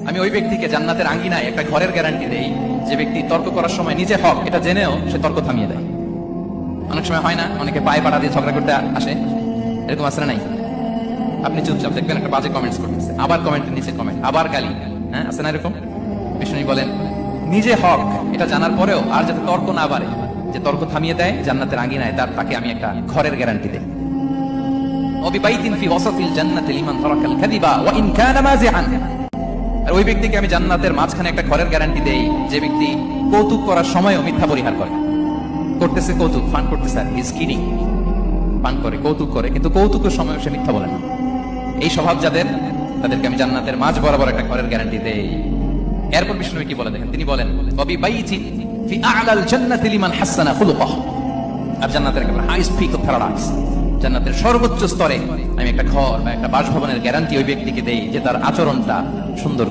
আমি ওই ব্যক্তিকে জান্নাতের আঙ্গিনায় একটা ঘরের গ্যারান্টি দেই যে ব্যক্তি তর্ক করার সময় নিজে হক এটা জেনেও সে তর্ক থামিয়ে দেয়। অনেক সময় হয় না, অনেকে পায়ে পাড়া দিয়ে ঝগড়া করতে আসে, এরকম আসলে নাই? আপনি চুপচাপ দেখবেন একটা বাজে কমেন্টস করতেছে, আবার কমেন্টের নিচে কমেন্ট, আবার গালি, হ্যাঁ আছে না এরকম? বিষ্ণু বলেন নিজে হক এটা জানার পরেও আর যাতে তর্ক না বাড়ে, যে তর্ক থামিয়ে দেয় জান্নাতের আঙ্গিনায় তাকে আমি একটা ঘরের গ্যারান্টি দেই। ওয়াবিবাইতিন ফি ওয়াসাতিল জান্নাতি লিমান তারাকাল কাযিবা ওয়া ইন কানা মাযিআন। আর ওই ব্যক্তিকে আমি জান্নাতের মাঝখানে একটা ঘরের গ্যারান্টি দেই যে ব্যক্তি কৌতুক করার সময়ও মিথ্যা পরিহার করে। করতেছে কৌতুক, ফান করতেছে, হি ইজ কিডিং, ফান করে, কৌতুক করে, কিন্তু কৌতুকের সময় সে মিথ্যা বলে না। এই স্বভাব যাদের, তাদেরকে আমি জান্নাতের মাঝ বরাবর একটা ঘরের গ্যারান্টি দেই। এরপর বিষ্ণু কি বলে দেখেন, তিনি বলেন ওয়াবিবাইতিন ফি আ'লাল জান্নাতি লিমান হাসানা খুলুকাহু। আর জান্নাতের একেবারে হাইস্ট পিক অফ প্যারাডাইস, জান্নাতের সর্বোচ্চ স্তরে আমি একটা ঘর বা একটা বাসভবনের গ্যারান্টি ওই ব্যক্তিকে দেই যে তার আচরণটা সুন্দর।